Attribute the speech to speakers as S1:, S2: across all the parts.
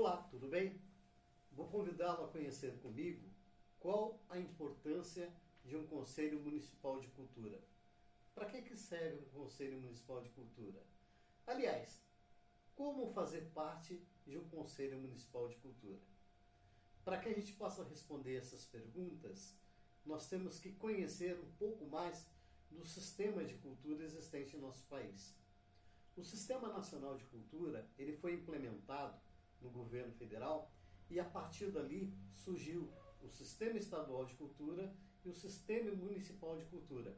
S1: Olá, tudo bem? Vou convidá-lo a conhecer comigo qual a importância de um Conselho Municipal de Cultura. Para que serve um Conselho Municipal de Cultura? Aliás, como fazer parte de um Conselho Municipal de Cultura? Para que a gente possa responder essas perguntas, nós temos que conhecer um pouco mais do sistema de cultura existente em nosso país. O Sistema Nacional de Cultura, ele foi implementado no governo federal e a partir dali surgiu o Sistema Estadual de Cultura e o Sistema Municipal de Cultura.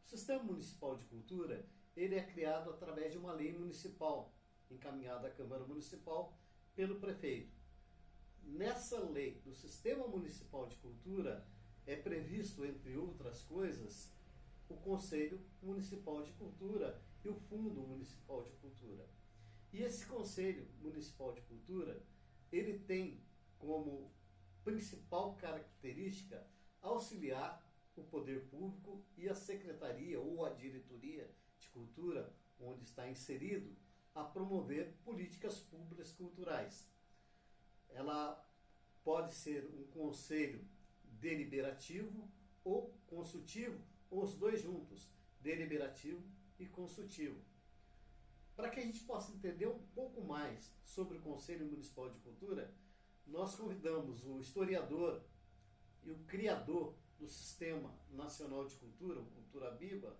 S1: O Sistema Municipal de Cultura, ele é criado através de uma lei municipal, encaminhada à Câmara Municipal pelo prefeito. Nessa lei do Sistema Municipal de Cultura é previsto, entre outras coisas, o Conselho Municipal de Cultura e o Fundo Municipal de Cultura. E esse Conselho Municipal de Cultura, ele tem como principal característica auxiliar o poder público e a secretaria ou a diretoria de cultura, onde está inserido, a promover políticas públicas culturais. Ela pode ser um conselho deliberativo ou consultivo, ou os dois juntos, deliberativo e consultivo. Para que a gente possa entender um pouco mais sobre o Conselho Municipal de Cultura, nós convidamos o historiador e o criador do Sistema Nacional de Cultura, o Cultura Viva,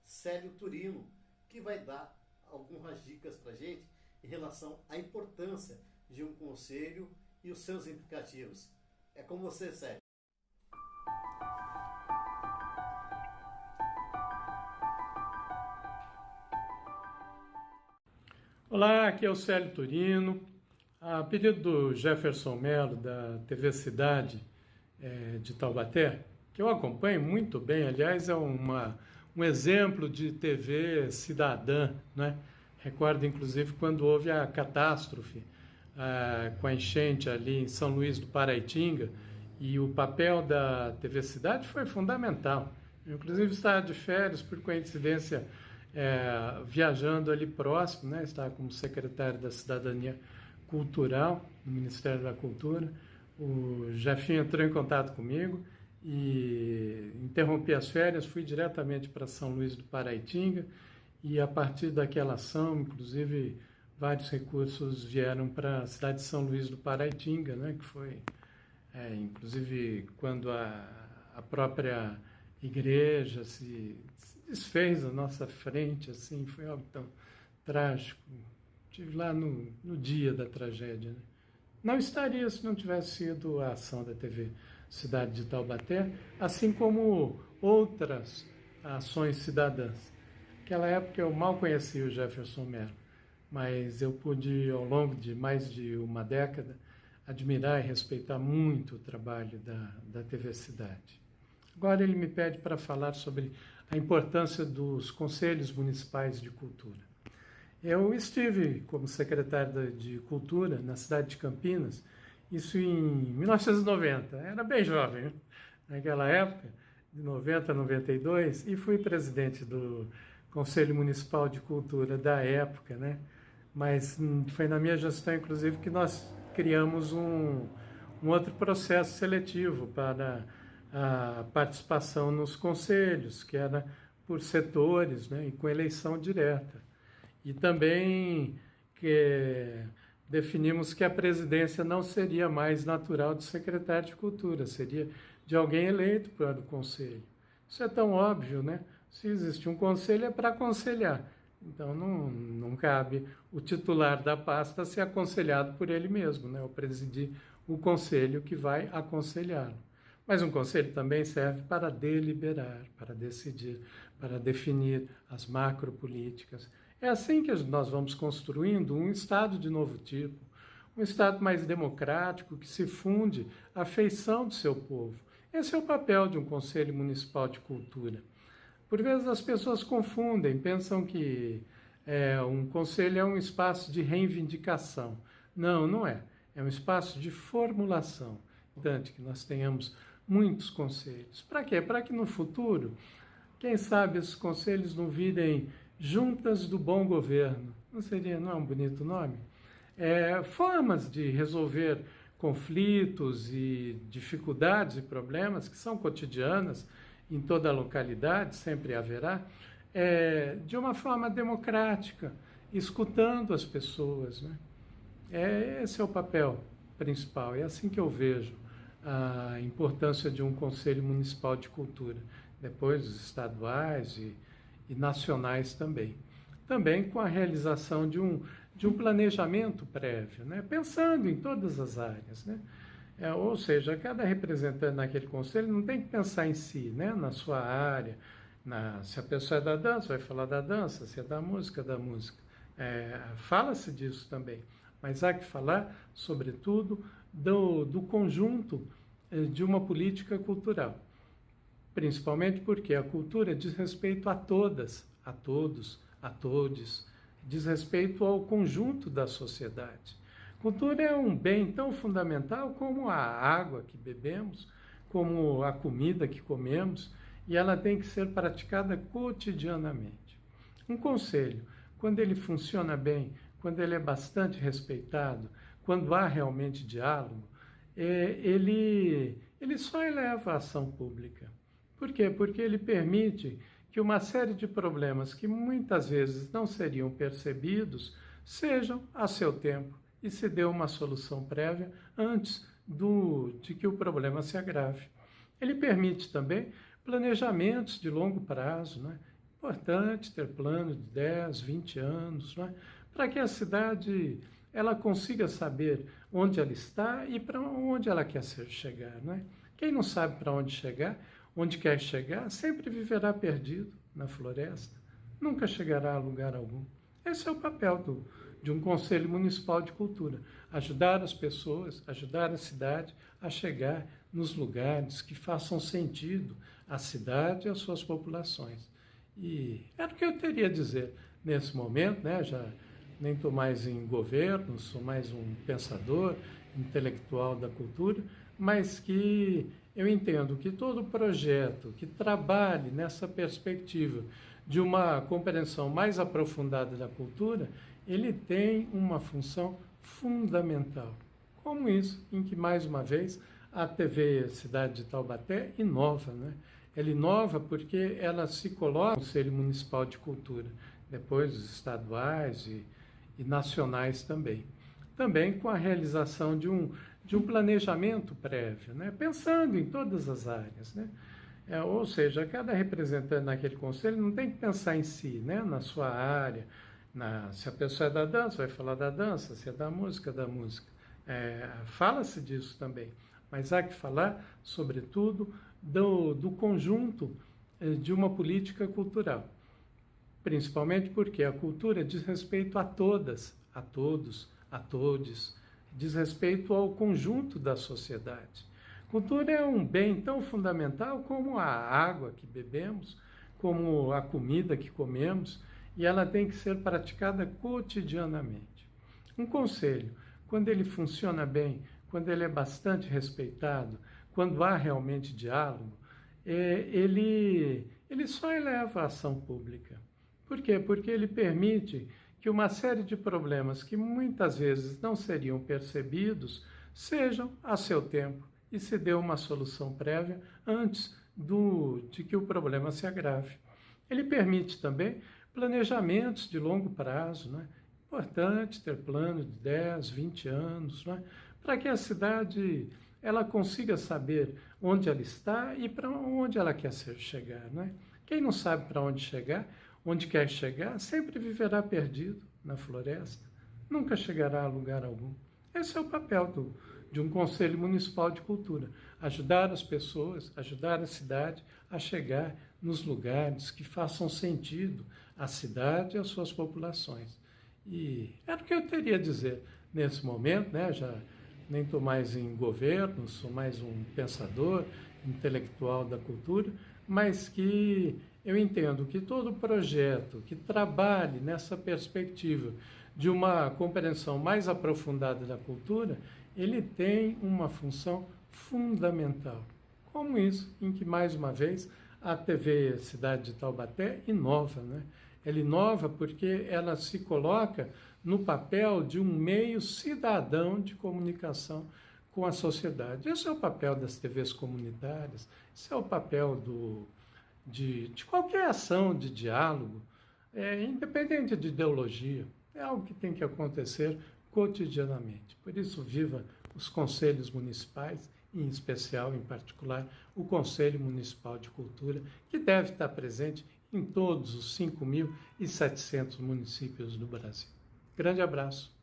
S1: Célio Turino, que vai dar algumas dicas para a gente em relação à importância de um conselho e os seus implicativos. É com você, Célio.
S2: Olá, aqui é o Célio Turino. A pedido do Jefferson Melo, da TV Cidade de Taubaté, que eu acompanho muito bem, aliás, é um exemplo de TV cidadã, né? Recordo, inclusive, quando houve a catástrofe com a enchente ali em São Luís do Paraitinga, e o papel da TV Cidade foi fundamental. Eu, inclusive, estava de férias, por coincidência, viajando ali próximo, né? Estava como secretário da Cidadania Cultural no Ministério da Cultura. O Jefinho entrou em contato comigo e interrompi as férias, fui diretamente para São Luís do Paraitinga e a partir daquela ação, inclusive, vários recursos vieram para a cidade de São Luís do Paraitinga, né? Que foi, inclusive, quando a própria igreja se desfez à nossa frente, assim, foi algo tão trágico. Estive lá no dia da tragédia, né? Não estaria se não tivesse sido a ação da TV Cidade de Taubaté, assim como outras ações cidadãs. Naquela época eu mal conhecia o Jefferson Melo, mas eu pude, ao longo de mais de uma década, admirar e respeitar muito o trabalho da TV Cidade. Agora ele me pede para falar sobre a importância dos conselhos municipais de cultura. Eu estive como secretário de Cultura na cidade de Campinas, isso em 1990, era bem jovem, né? Naquela época, de 90 a 92, e fui presidente do Conselho Municipal de Cultura da época, né? Mas foi na minha gestão, inclusive, que nós criamos um outro processo seletivo para a participação nos conselhos, que era por setores, né, e com eleição direta. E também definimos que a presidência não seria mais natural do secretário de Cultura, seria de alguém eleito para o conselho. Isso é tão óbvio, né? Se existe um conselho é para aconselhar. Então não cabe o titular da pasta ser aconselhado por ele mesmo, né? Ou presidir o conselho que vai aconselhá-lo. Mas um conselho também serve para deliberar, para decidir, para definir as macropolíticas. É assim que nós vamos construindo um Estado de novo tipo, um Estado mais democrático, que se funde à feição do seu povo. Esse é o papel de um Conselho Municipal de Cultura. Por vezes as pessoas confundem, pensam que um conselho é um espaço de reivindicação. Não, não é. É um espaço de formulação. É importante que nós tenhamos muitos conselhos. Para quê? Para que no futuro, quem sabe, esses conselhos não virem juntas do bom governo. Não é um bonito nome? formas de resolver conflitos e dificuldades e problemas que são cotidianas em toda a localidade, sempre haverá, de uma forma democrática, escutando as pessoas, né? Esse é o papel principal, é assim que eu vejo a importância de um Conselho Municipal de Cultura, depois os estaduais e nacionais também. Também com a realização de um planejamento prévio, né? Pensando em todas as áreas, né? Ou seja, cada representante naquele conselho não tem que pensar em si, né? Na sua área, se a pessoa é da dança, vai falar da dança, se é da música, da música. Fala-se disso também, mas há que falar, sobretudo, do conjunto de uma política cultural. Principalmente porque a cultura diz respeito a todas, a todos, a todes, diz respeito ao conjunto da sociedade. Cultura é um bem tão fundamental como a água que bebemos, como a comida que comemos, e ela tem que ser praticada cotidianamente. Um conselho, quando ele funciona bem, quando ele é bastante respeitado, quando há realmente diálogo, ele só eleva a ação pública. Por quê? Porque ele permite que uma série de problemas que muitas vezes não seriam percebidos sejam a seu tempo e se dê uma solução prévia antes de que o problema se agrave. Ele permite também planejamentos de longo prazo, né? Importante ter plano de 10, 20 anos, né? Para que a cidade ela consiga saber onde ela está e para onde ela quer chegar, né? Quem não sabe para onde chegar, onde quer chegar, sempre viverá perdido na floresta, nunca chegará a lugar algum. Esse é o papel de um Conselho Municipal de Cultura, ajudar as pessoas, ajudar a cidade a chegar nos lugares que façam sentido à cidade e às suas populações. E era o que eu teria a dizer nesse momento, né? Já nem estou mais em governo, sou mais um pensador intelectual da cultura, mas que eu entendo que todo projeto que trabalhe nessa perspectiva de uma compreensão mais aprofundada da cultura, ele tem uma função fundamental. Como isso, em que, mais uma vez, a TV Cidade de Taubaté inova, né? Ela inova porque ela se coloca no Conselho Municipal de Cultura, depois os estaduais e nacionais também. Também com a realização de um planejamento prévio, né? Pensando em todas as áreas, né? Ou seja, cada representante naquele conselho não tem que pensar em si, né? Na sua área, se a pessoa é da dança, vai falar da dança, se é da música, da música. Fala-se disso também, mas há que falar, sobretudo, do conjunto de uma política cultural. Principalmente porque a cultura diz respeito a todas, a todos, a todes, diz respeito ao conjunto da sociedade. Cultura é um bem tão fundamental como a água que bebemos, como a comida que comemos, e ela tem que ser praticada cotidianamente. Um conselho, quando ele funciona bem, quando ele é bastante respeitado, quando há realmente diálogo, ele só eleva a ação pública. Por quê? Porque ele permite que uma série de problemas que muitas vezes não seriam percebidos sejam a seu tempo e se dê uma solução prévia antes de que o problema se agrave. Ele permite também planejamentos de longo prazo, né? Importante ter plano de 10, 20 anos, né? Para que a cidade ela consiga saber onde ela está e para onde ela quer chegar, né? Quem não sabe para onde chegar, onde quer chegar, sempre viverá perdido na floresta, nunca chegará a lugar algum. Esse é o papel de um Conselho Municipal de Cultura, ajudar as pessoas, ajudar a cidade a chegar nos lugares que façam sentido à cidade e às suas populações. E era o que eu teria a dizer nesse momento, né? Já nem estou mais em governo, sou mais um pensador intelectual da cultura, mas que eu entendo que todo projeto que trabalhe nessa perspectiva de uma compreensão mais aprofundada da cultura, ele tem uma função fundamental. Como isso, em que, mais uma vez, a TV Cidade de Taubaté inova, né? Ela inova porque ela se coloca no papel de um meio cidadão de comunicação com a sociedade. Esse é o papel das TVs comunitárias, esse é o papel de qualquer ação de diálogo, independente de ideologia. É algo que tem que acontecer cotidianamente. Por isso, viva os conselhos municipais, em especial, em particular, o Conselho Municipal de Cultura, que deve estar presente em todos os 5.700 municípios do Brasil. Grande abraço.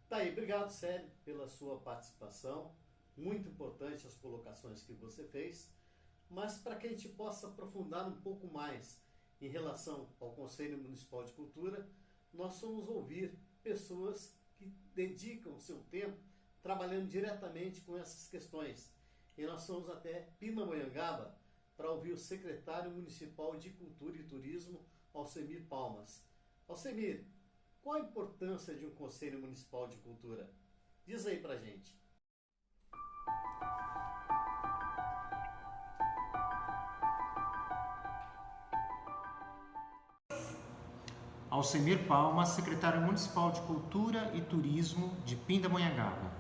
S1: Tá aí, obrigado, Célio, pela sua participação. Muito importante as colocações que você fez, mas para que a gente possa aprofundar um pouco mais em relação ao Conselho Municipal de Cultura, nós vamos ouvir pessoas que dedicam o seu tempo trabalhando diretamente com essas questões. E nós fomos até Pindamonhangaba para ouvir o secretário municipal de Cultura e Turismo, Alcemir Palmas. Alcemir, qual a importância de um Conselho Municipal de Cultura? Diz aí pra gente.
S3: Alcemir Palmas, secretário municipal de Cultura e Turismo de Pindamonhangaba.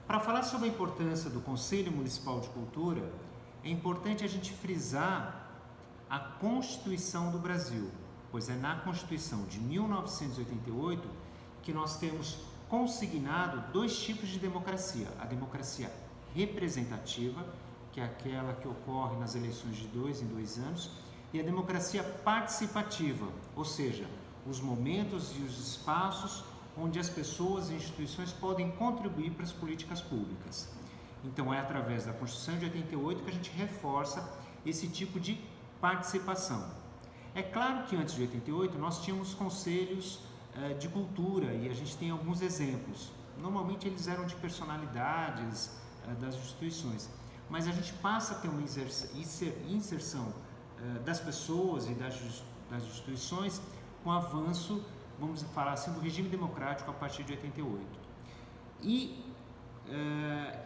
S3: Para falar sobre a importância do Conselho Municipal de Cultura, é importante a gente frisar a Constituição do Brasil, pois é na Constituição de 1988 que nós temos consignado dois tipos de democracia. A democracia representativa, que é aquela que ocorre nas eleições de 2 em 2 anos, e a democracia participativa, ou seja, os momentos e os espaços onde as pessoas e instituições podem contribuir para as políticas públicas. Então é através da Constituição de 88 que a gente reforça esse tipo de participação. É claro que antes de 88 nós tínhamos conselhos de cultura e a gente tem alguns exemplos. Normalmente eles eram de personalidades das instituições, mas a gente passa a ter uma inserção das pessoas e das instituições com o avanço, vamos falar assim, do regime democrático a partir de 88. E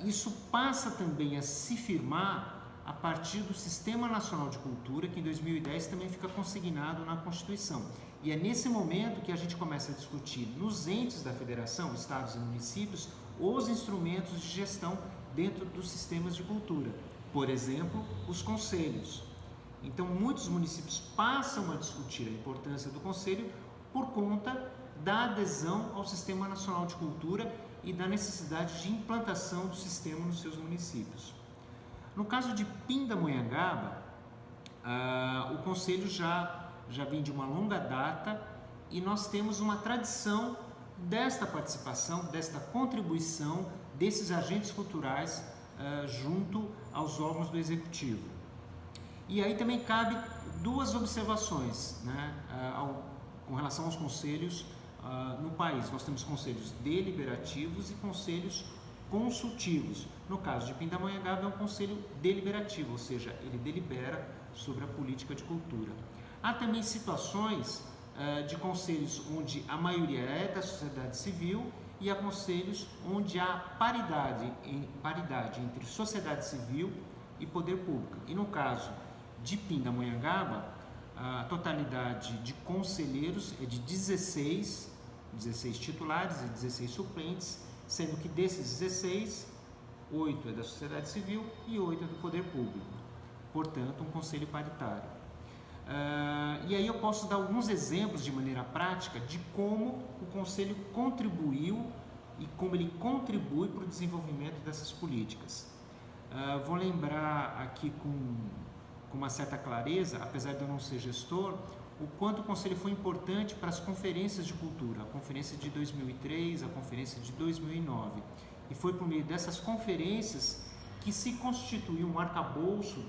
S3: isso passa também a se firmar a partir do Sistema Nacional de Cultura, que em 2010 também fica consignado na Constituição. E é nesse momento que a gente começa a discutir nos entes da federação, estados e municípios, os instrumentos de gestão dentro dos sistemas de cultura. Por exemplo, os conselhos. Então, muitos municípios passam a discutir a importância do conselho por conta da adesão ao Sistema Nacional de Cultura e da necessidade de implantação do sistema nos seus municípios. No caso de Pindamonhangaba, o conselho já vem de uma longa data e nós temos uma tradição desta participação, desta contribuição desses agentes culturais junto aos órgãos do Executivo. E aí também cabe duas observações, né, com relação aos conselhos no país. Nós temos conselhos deliberativos e conselhos consultivos. No caso de Pindamonhangaba é um conselho deliberativo, ou seja, ele delibera sobre a política de cultura. Há também situações de conselhos onde a maioria é da sociedade civil e há conselhos onde há paridade entre sociedade civil e poder público. E no caso de Pindamonhangaba, a totalidade de conselheiros é de 16 titulares e 16 suplentes, sendo que desses 16, 8 é da sociedade civil e 8 é do poder público. Portanto, um conselho paritário. E aí eu posso dar alguns exemplos de maneira prática de como o conselho contribuiu e como ele contribui para o desenvolvimento dessas políticas. Vou lembrar aqui com uma certa clareza, apesar de eu não ser gestor, o quanto o Conselho foi importante para as conferências de cultura, a conferência de 2003, a conferência de 2009. E foi por meio dessas conferências que se constituiu um arcabouço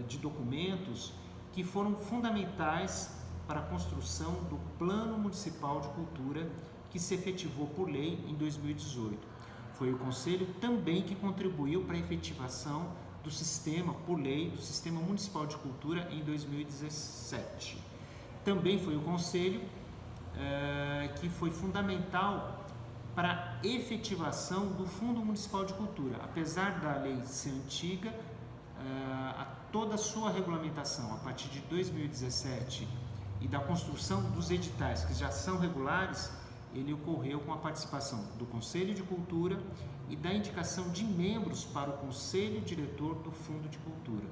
S3: de documentos que foram fundamentais para a construção do Plano Municipal de Cultura, que se efetivou por lei em 2018. Foi o Conselho também que contribuiu para a efetivação do sistema, por lei, do Sistema Municipal de Cultura em 2017. Também foi o Conselho que foi fundamental para a efetivação do Fundo Municipal de Cultura. Apesar da lei ser antiga, toda a sua regulamentação, a partir de 2017 e da construção dos editais, que já são regulares, ele ocorreu com a participação do Conselho de Cultura e da indicação de membros para o Conselho Diretor do Fundo de Cultura.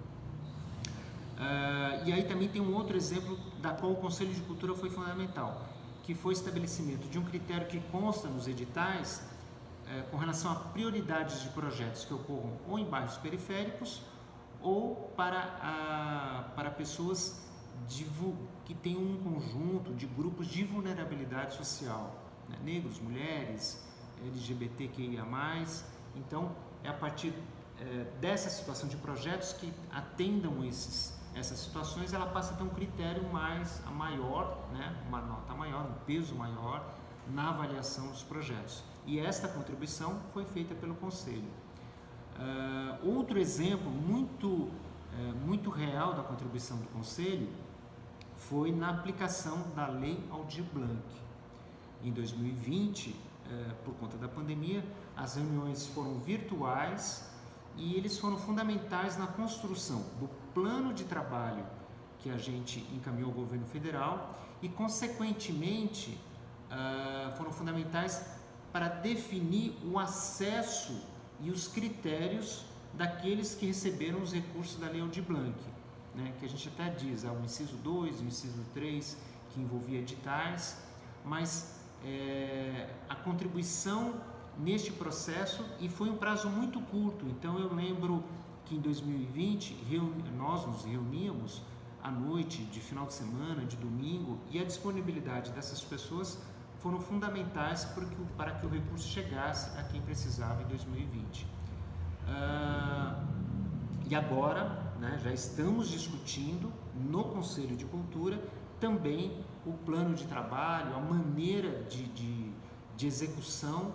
S3: E aí também tem um outro exemplo da qual o Conselho de Cultura foi fundamental, que foi o estabelecimento de um critério que consta nos editais com relação a prioridades de projetos que ocorram ou em bairros periféricos ou para pessoas que têm um conjunto de grupos de vulnerabilidade social, né? Negros, mulheres, LGBTQIA+. Então, é a partir dessa situação de projetos que atendam essas situações, ela passa a ter um critério maior, né? Uma nota maior, um peso maior na avaliação dos projetos. E esta contribuição foi feita pelo Conselho. Outro exemplo muito real da contribuição do Conselho foi na aplicação da Lei Aldir Blanc. Em 2020, por conta da pandemia, as reuniões foram virtuais e eles foram fundamentais na construção do plano de trabalho que a gente encaminhou ao governo federal e, consequentemente, foram fundamentais para definir o acesso e os critérios daqueles que receberam os recursos da Lei Aldir Blanc, né? Que a gente até diz, o inciso 2, o inciso 3, que envolvia editais, mas a contribuição neste processo, e foi um prazo muito curto. Então eu lembro que em 2020 nós nos reuníamos à noite, de final de semana, de domingo, e a disponibilidade dessas pessoas foram fundamentais para que o recurso chegasse a quem precisava em 2020. E agora, né, já estamos discutindo no Conselho de Cultura também o plano de trabalho, a maneira de execução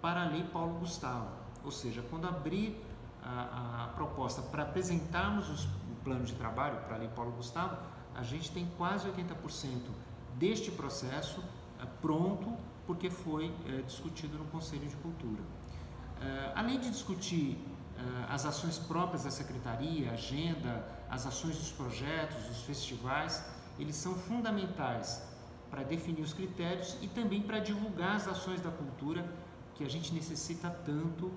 S3: para a Lei Paulo Gustavo. Ou seja, quando abrir a proposta para apresentarmos o plano de trabalho para a Lei Paulo Gustavo, a gente tem quase 80% deste processo pronto, porque foi discutido no Conselho de Cultura. Além de discutir as ações próprias da Secretaria, a agenda, as ações dos projetos, dos festivais, eles são fundamentais para definir os critérios e também para divulgar as ações da cultura que a gente necessita tanto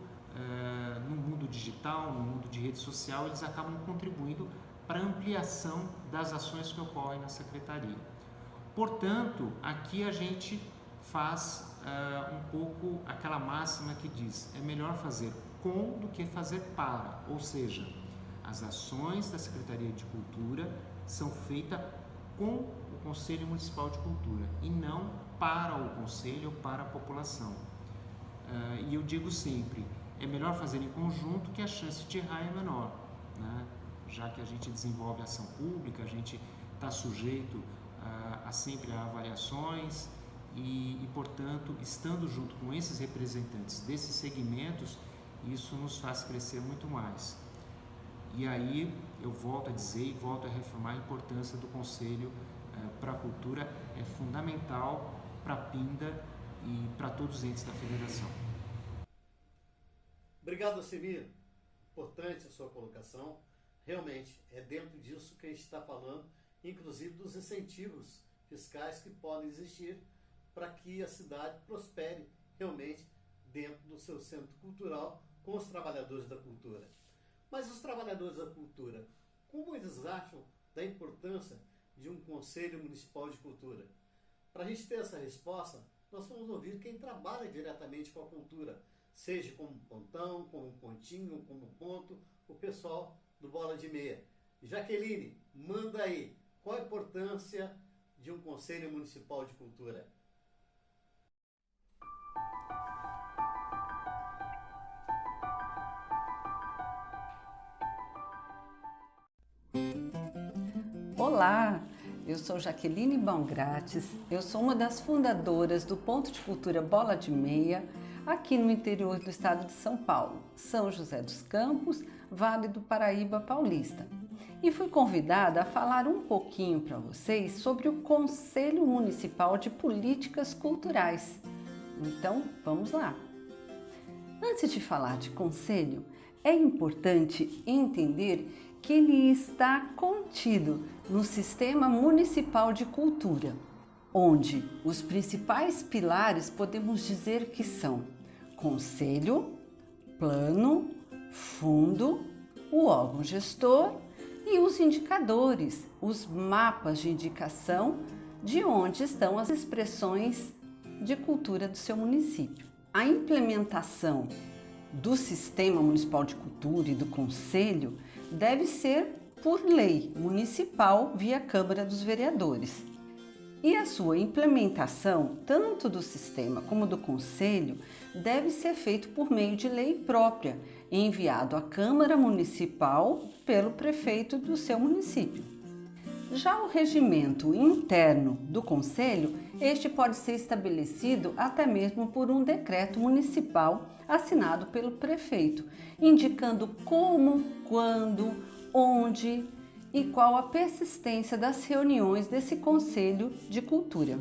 S3: no mundo digital, no mundo de rede social. Eles acabam contribuindo para a ampliação das ações que ocorrem na Secretaria. Portanto, aqui a gente faz um pouco aquela máxima que diz: é melhor fazer com do que fazer para, ou seja, as ações da Secretaria de Cultura são feitas com o Conselho Municipal de Cultura e não para o Conselho ou para a população. E eu digo sempre, é melhor fazer em conjunto que a chance de errar é menor, né? Já que a gente desenvolve ação pública, a gente está sujeito sempre a avaliações e, portanto, estando junto com esses representantes desses segmentos, isso nos faz crescer muito mais. E aí eu volto a dizer e volto a reafirmar a importância do Conselho para a Cultura, é fundamental para a Pinda e para todos os entes da Federação.
S1: Obrigado, Semir. Importante a sua colocação. Realmente, é dentro disso que a gente está falando, inclusive dos incentivos fiscais que podem existir para que a cidade prospere realmente dentro do seu centro cultural com os trabalhadores da cultura. Mas os trabalhadores da cultura, como eles acham da importância de um Conselho Municipal de Cultura? Para a gente ter essa resposta, nós vamos ouvir quem trabalha diretamente com a cultura, seja como pontão, como pontinho, como ponto, o pessoal do Bola de Meia. Jaqueline, manda aí, qual a importância de um Conselho Municipal de Cultura?
S4: Olá, eu sou Jaqueline Baumgrates, eu sou uma das fundadoras do Ponto de Cultura Bola de Meia, aqui no interior do estado de São Paulo, São José dos Campos, Vale do Paraíba Paulista. E fui convidada a falar um pouquinho para vocês sobre o Conselho Municipal de Políticas Culturais. Então, vamos lá! Antes de falar de conselho, é importante entender que ele está contido no Sistema Municipal de Cultura, onde os principais pilares podemos dizer que são Conselho, Plano, Fundo, o órgão gestor e os indicadores, os mapas de indicação de onde estão as expressões de cultura do seu município. A implementação do Sistema Municipal de Cultura e do Conselho deve ser por lei municipal via Câmara dos Vereadores. E a sua implementação, tanto do sistema como do Conselho, deve ser feito por meio de lei própria, enviado à Câmara Municipal pelo prefeito do seu município. Já o regimento interno do Conselho, este pode ser estabelecido até mesmo por um decreto municipal assinado pelo prefeito, indicando como, quando, onde e qual a persistência das reuniões desse Conselho de Cultura.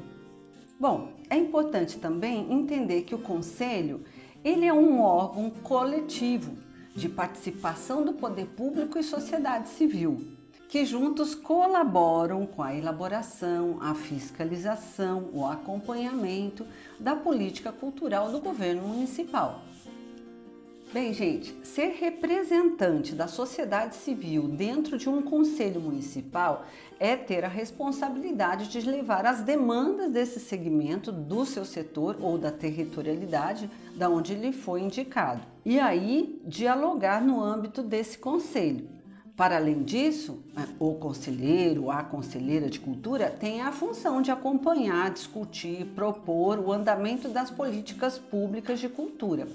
S4: Bom, é importante também entender que o Conselho ele é um órgão coletivo de participação do poder público e sociedade civil, que juntos colaboram com a elaboração, a fiscalização, o acompanhamento da política cultural do governo municipal. Bem, gente, ser representante da sociedade civil dentro de um conselho municipal é ter a responsabilidade de levar as demandas desse segmento do seu setor ou da territorialidade da onde ele foi indicado. E aí, dialogar no âmbito desse conselho. Para além disso, o conselheiro ou a conselheira de cultura tem a função de acompanhar, discutir, propor o andamento das políticas públicas de cultura,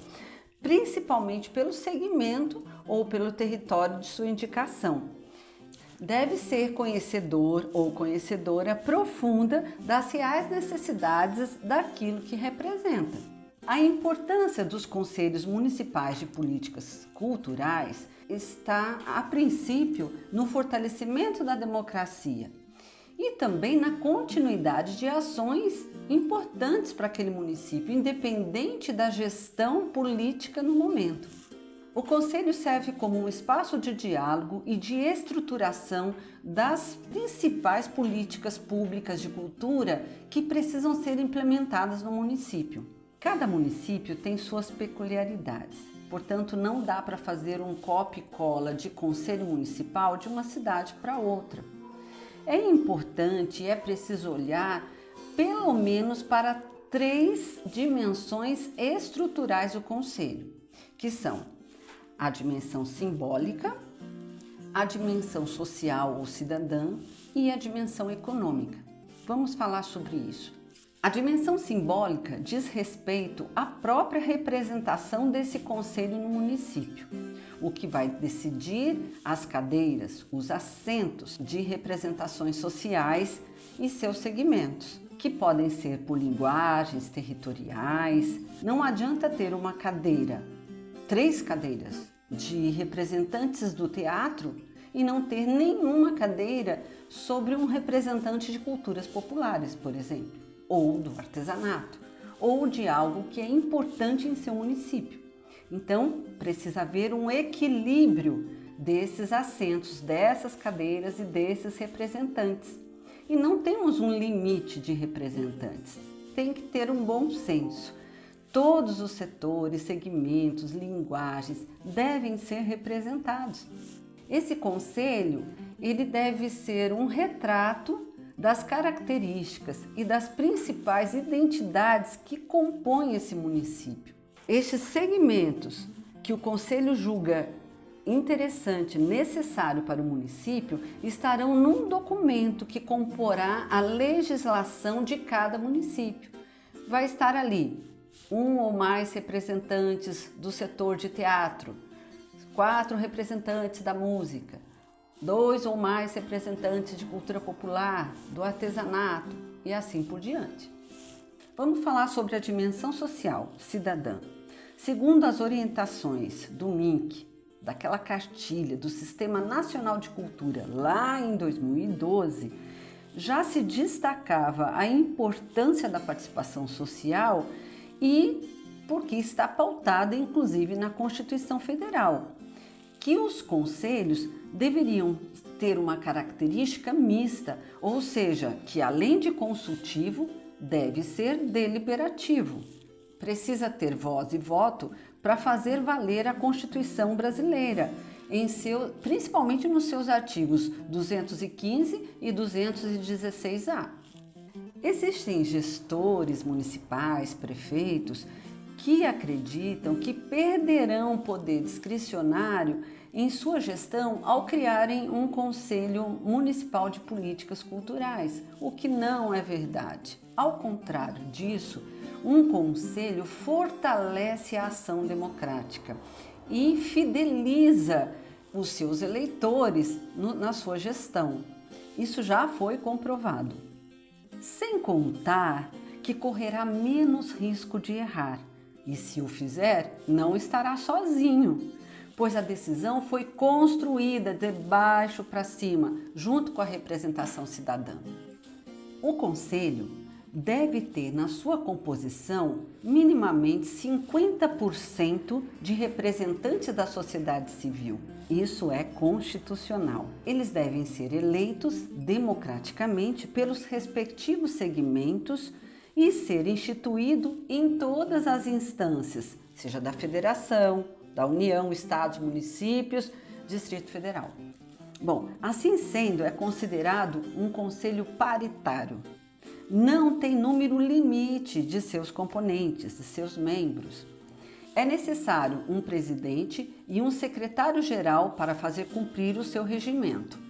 S4: principalmente pelo segmento ou pelo território de sua indicação. Deve ser conhecedor ou conhecedora profunda das reais necessidades daquilo que representa. A importância dos conselhos municipais de políticas culturais está, a princípio, no fortalecimento da democracia e também na continuidade de ações importantes para aquele município, independente da gestão política no momento. O Conselho serve como um espaço de diálogo e de estruturação das principais políticas públicas de cultura que precisam ser implementadas no município. Cada município tem suas peculiaridades, portanto não dá para fazer um copia e cola de conselho municipal de uma cidade para outra. É importante e é preciso olhar pelo menos para 3 dimensões estruturais do conselho, que são a dimensão simbólica, a dimensão social ou cidadã e a dimensão econômica. Vamos falar sobre isso. A dimensão simbólica diz respeito à própria representação desse conselho no município, o que vai decidir as cadeiras, os assentos de representações sociais e seus segmentos, que podem ser por linguagens territoriais. Não adianta ter uma cadeira, 3 cadeiras de representantes do teatro e não ter nenhuma cadeira sobre um representante de culturas populares, por exemplo, ou do artesanato, ou de algo que é importante em seu município. Então, precisa haver um equilíbrio desses assentos, dessas cadeiras e desses representantes. E não temos um limite de representantes, tem que ter um bom senso. Todos os setores, segmentos, linguagens devem ser representados. Esse conselho, ele deve ser um retrato das características e das principais identidades que compõem esse município. Estes segmentos que o Conselho julga interessante, necessário para o município, estarão num documento que comporá a legislação de cada município. Vai estar ali 1 ou mais representantes do setor de teatro, 4 representantes da música, 2 ou mais representantes de cultura popular, do artesanato e assim por diante. Vamos falar sobre a dimensão social, cidadã. Segundo as orientações do MINC, daquela cartilha do Sistema Nacional de Cultura, lá em 2012, já se destacava a importância da participação social e porque está pautada, inclusive, na Constituição Federal, que os conselhos deveriam ter uma característica mista, ou seja, que além de consultivo, deve ser deliberativo. Precisa ter voz e voto para fazer valer a Constituição brasileira, principalmente nos seus artigos 215 e 216-A. Existem gestores municipais, prefeitos, que acreditam que perderão poder discricionário em sua gestão ao criarem um Conselho Municipal de Políticas Culturais, o que não é verdade. Ao contrário disso, um conselho fortalece a ação democrática e fideliza os seus eleitores na sua gestão. Isso já foi comprovado. Sem contar que correrá menos risco de errar. E se o fizer, não estará sozinho, pois a decisão foi construída de baixo para cima, junto com a representação cidadã. O Conselho deve ter na sua composição minimamente 50% de representantes da sociedade civil. Isso é constitucional. Eles devem ser eleitos democraticamente pelos respectivos segmentos e ser instituído em todas as instâncias, seja da Federação, da União, Estados, municípios, Distrito Federal. Bom, assim sendo, é considerado um conselho paritário. Não tem número limite de seus componentes, de seus membros. É necessário um presidente e um secretário-geral para fazer cumprir o seu regimento.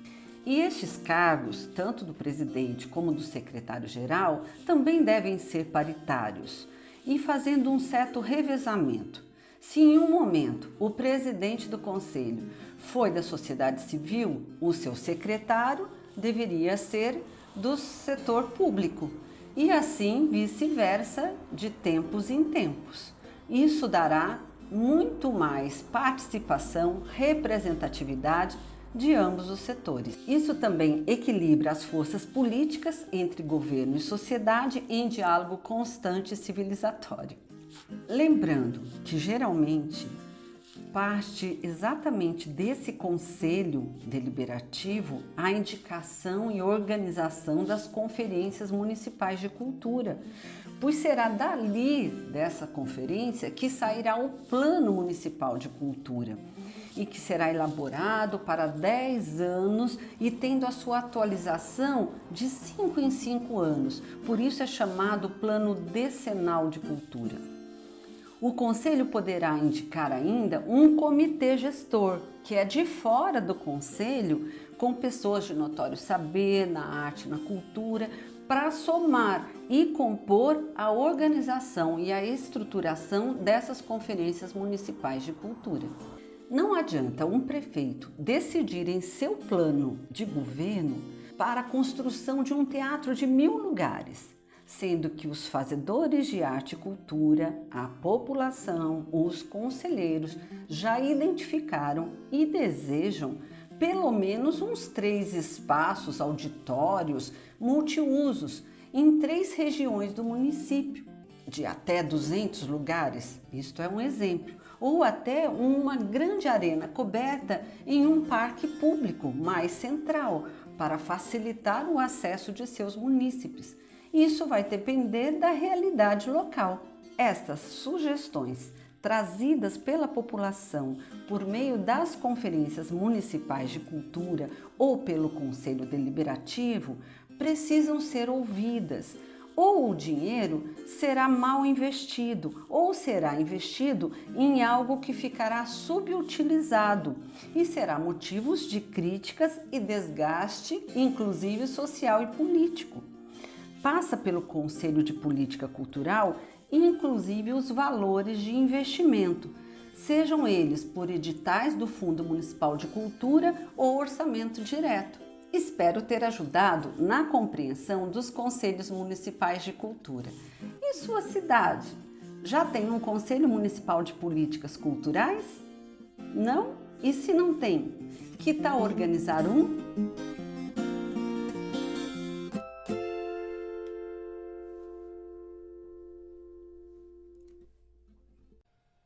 S4: E estes cargos, tanto do presidente como do secretário-geral, também devem ser paritários e fazendo um certo revezamento. Se em um momento o presidente do conselho foi da sociedade civil, o seu secretário deveria ser do setor público e assim vice-versa de tempos em tempos. Isso dará muito mais participação, representatividade de ambos os setores. Isso também equilibra as forças políticas entre governo e sociedade em diálogo constante e civilizatório. Lembrando que geralmente parte exatamente desse conselho deliberativo a indicação e organização das conferências municipais de cultura, pois será dali dessa conferência que sairá o Plano Municipal de Cultura e que será elaborado para 10 anos e tendo a sua atualização de 5 em 5 anos. Por isso é chamado Plano Decenal de Cultura. O Conselho poderá indicar ainda um comitê gestor, que é de fora do Conselho, com pessoas de notório saber na arte, na cultura, para somar e compor a organização e a estruturação dessas conferências municipais de cultura. Não adianta um prefeito decidir em seu plano de governo para a construção de um teatro de 1000 lugares, sendo que os fazedores de arte e cultura, a população, os conselheiros já identificaram e desejam pelo menos uns 3 espaços auditórios multiusos em 3 regiões do município, de até 200 lugares, isto é um exemplo, ou até uma grande arena coberta em um parque público mais central, para facilitar o acesso de seus munícipes. Isso vai depender da realidade local. Estas sugestões trazidas pela população por meio das conferências municipais de cultura ou pelo Conselho Deliberativo precisam ser ouvidas. Ou o dinheiro será mal investido, ou será investido em algo que ficará subutilizado e será motivo de críticas e desgaste, inclusive social e político. Passa pelo Conselho de Política Cultural, inclusive os valores de investimento, sejam eles por editais do Fundo Municipal de Cultura ou orçamento direto. Espero ter ajudado na compreensão dos conselhos municipais de cultura. E sua cidade? Já tem um Conselho Municipal de Políticas Culturais? Não? E se não tem, que tal organizar um?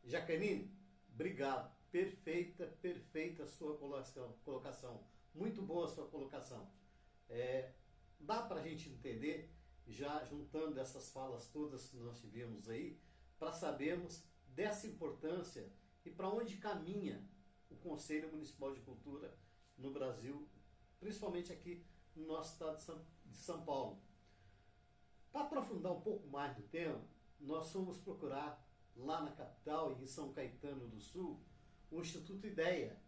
S1: Jaqueline, obrigado. Perfeita a sua colocação. Muito boa a sua colocação. Dá para a gente entender, já juntando essas falas todas que nós tivemos aí, para sabermos dessa importância e para onde caminha o Conselho Municipal de Cultura no Brasil, principalmente aqui no nosso estado de São Paulo. Para aprofundar um pouco mais do tema, nós fomos procurar lá na capital, em São Caetano do Sul, o Instituto IDEA.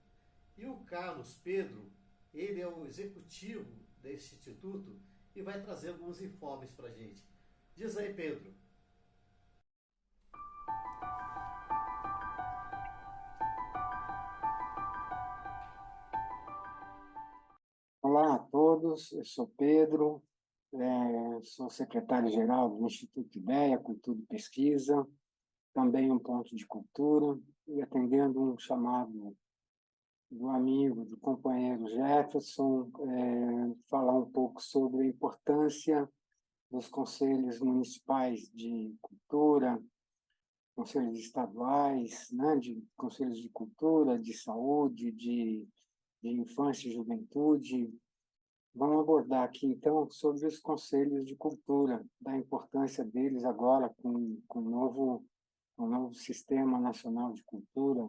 S1: E o Carlos Pedro, ele é o executivo desse instituto e vai trazer alguns informes para a gente. Diz aí, Pedro.
S5: Olá a todos, eu sou Pedro, sou secretário-geral do Instituto IDEA, Cultura e Pesquisa, também um ponto de cultura, e atendendo um chamado do amigo, do companheiro Jefferson, falar um pouco sobre a importância dos conselhos municipais de cultura, conselhos estaduais, né, de conselhos de cultura, de saúde, de infância e juventude. Vamos abordar aqui, então, sobre os conselhos de cultura, da importância deles agora com o novo Sistema Nacional de Cultura,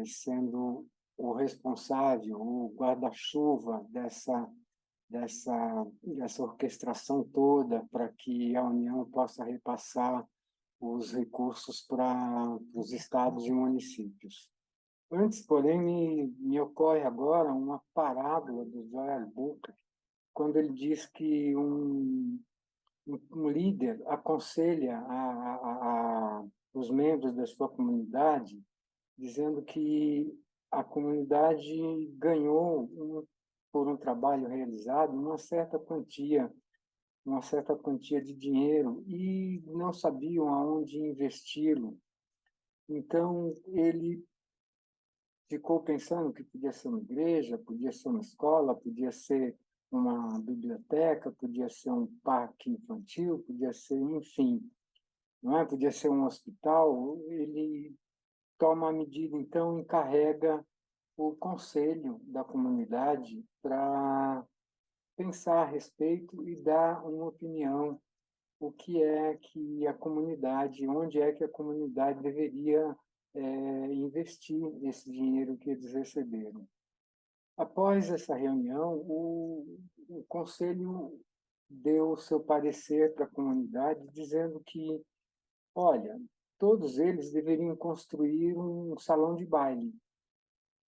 S5: sendo o responsável, o guarda-chuva dessa orquestração toda para que a União possa repassar os recursos para os estados e municípios. Antes, porém, me ocorre agora uma parábola do Joel Booker, quando ele diz que um líder aconselha os membros da sua comunidade, dizendo que a comunidade ganhou, por um trabalho realizado, uma certa quantia de dinheiro e não sabiam aonde investi-lo. Então, ele ficou pensando que podia ser uma igreja, podia ser uma escola, podia ser uma biblioteca, podia ser um parque infantil, podia ser, enfim, não é? Podia ser um hospital. Ele toma a medida, então, encarrega o conselho da comunidade para pensar a respeito e dar uma opinião, o que é que a comunidade, onde é que a comunidade deveria investir esse dinheiro que eles receberam. Após essa reunião, o conselho deu o seu parecer para a comunidade, dizendo que, olha, todos eles deveriam construir um salão de baile.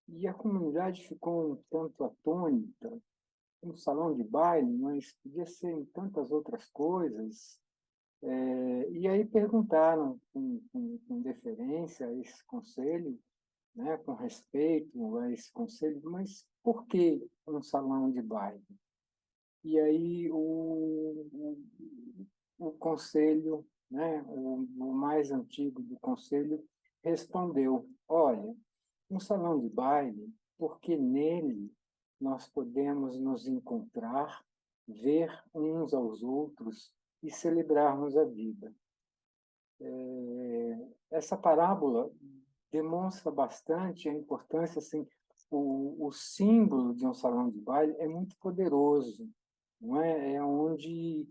S5: E a comunidade ficou um tanto atônita. Um salão de baile, mas podia ser em tantas outras coisas. E aí perguntaram com deferência a esse conselho, né, com respeito a esse conselho, mas por que um salão de baile? E aí o conselho, né, o mais antigo do conselho, respondeu: olha, um salão de baile, porque nele nós podemos nos encontrar, ver uns aos outros e celebrarmos a vida. Essa parábola demonstra bastante a importância, assim, o símbolo de um salão de baile é muito poderoso, não é? É onde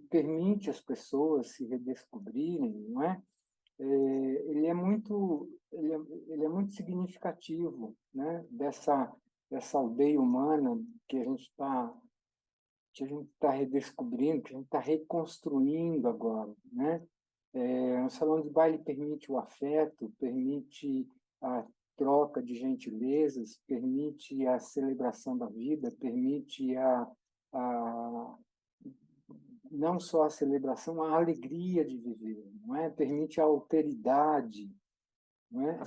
S5: permite as pessoas se redescobrirem, não é? Ele é muito significativo, né? Dessa aldeia humana que a gente está redescobrindo, que a gente está reconstruindo agora, né? O salão de baile permite o afeto, permite a troca de gentilezas, permite a celebração da vida, permite não só a celebração, a alegria de viver, não é? Permite a alteridade, não é?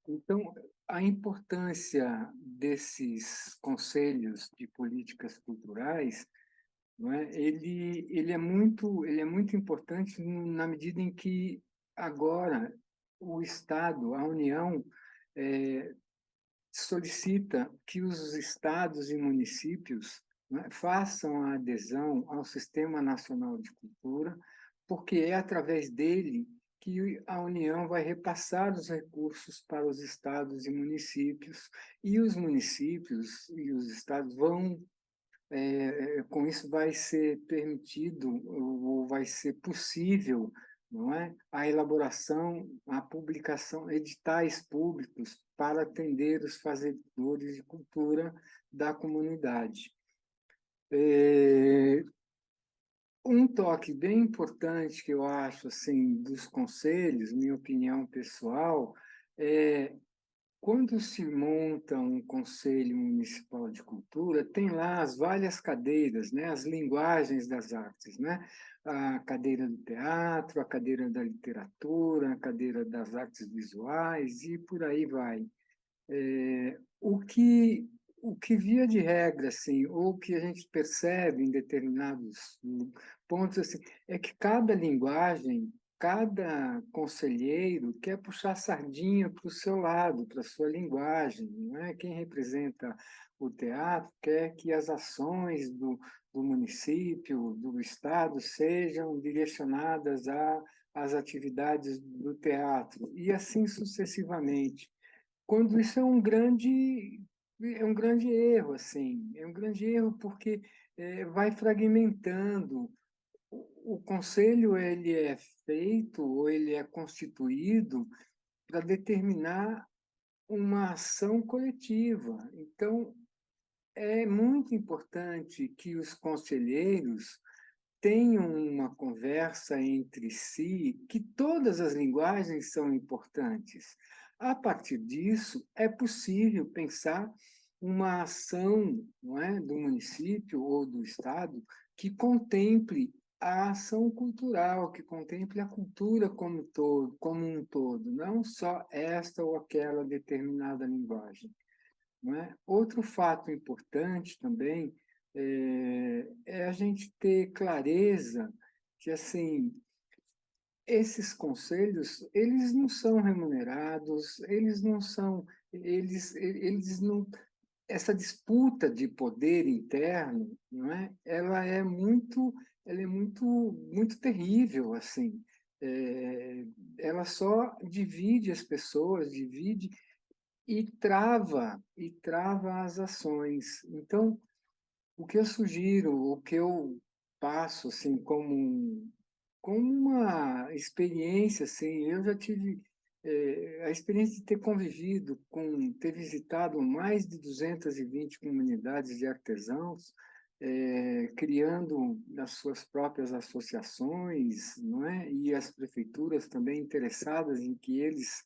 S5: Então, a importância desses conselhos de políticas culturais, não é? Ele é muito importante na medida em que agora o Estado, a União, solicita que os estados e municípios, né, façam a adesão ao Sistema Nacional de Cultura, porque é através dele que a União vai repassar os recursos para os estados e municípios, e os municípios e os estados vão, com isso vai ser permitido, ou vai ser possível, não é? A elaboração, a publicação, editais públicos para atender os fazedores de cultura da comunidade. Um toque bem importante que eu acho assim dos conselhos, minha opinião pessoal, é quando se monta um conselho municipal de cultura, tem lá as várias cadeiras, né, as linguagens das artes, né? A cadeira do teatro, a cadeira da literatura, a cadeira das artes visuais e por aí vai. O que via de regra, assim, ou que a gente percebe em determinados pontos, assim, é que cada linguagem, cada conselheiro quer puxar a sardinha para o seu lado, para a sua linguagem, não é? Quem representa o teatro quer que as ações do município, do estado, sejam direcionadas às atividades do teatro, e assim sucessivamente. Quando isso é um grande erro, assim, é um grande erro porque vai fragmentando. O conselho ele é feito ou ele é constituído para determinar uma ação coletiva. Então, é muito importante que os conselheiros tenham uma conversa entre si, que todas as linguagens são importantes. A partir disso, é possível pensar uma ação, não é, do município ou do Estado que contemple a ação cultural, que contemple a cultura como um todo, não só esta ou aquela determinada linguagem. Não é? Outro fato importante também é a gente ter clareza que, assim, esses conselhos, eles não são remunerados, eles não são, eles não, essa disputa de poder interno, não é? Muito terrível, assim. Ela só divide as pessoas, divide e trava as ações. Então, o que eu sugiro, o que eu passo assim como uma experiência, assim, eu já tive a experiência de ter convivido ter visitado mais de 220 comunidades de artesãos, criando as suas próprias associações, não é? E as prefeituras também interessadas em que eles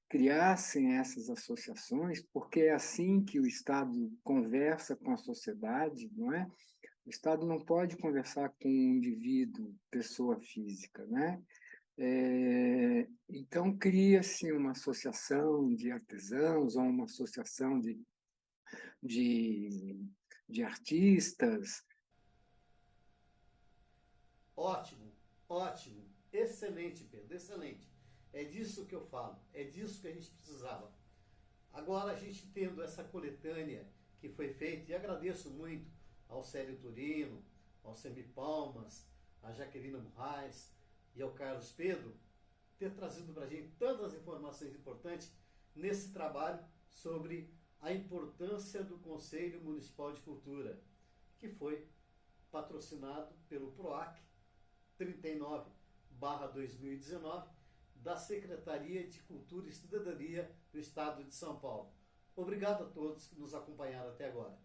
S5: criassem essas associações, porque é assim que o Estado conversa com a sociedade, não é? O Estado não pode conversar com um indivíduo, pessoa física, né? Então, cria-se uma associação de artesãos ou uma associação de, de artistas.
S1: Ótimo, ótimo, excelente, Pedro, excelente. É disso que eu falo, é disso que a gente precisava. Agora, a gente tendo essa coletânea que foi feita, e agradeço muito ao Célio Turino, ao Semi Palmas, a Jaquelina Murrais e ao Carlos Pedro, ter trazido para a gente tantas informações importantes nesse trabalho sobre a importância do Conselho Municipal de Cultura, que foi patrocinado pelo PROAC 39/2019, da Secretaria de Cultura e Cidadania do Estado de São Paulo. Obrigado a todos que nos acompanharam até agora.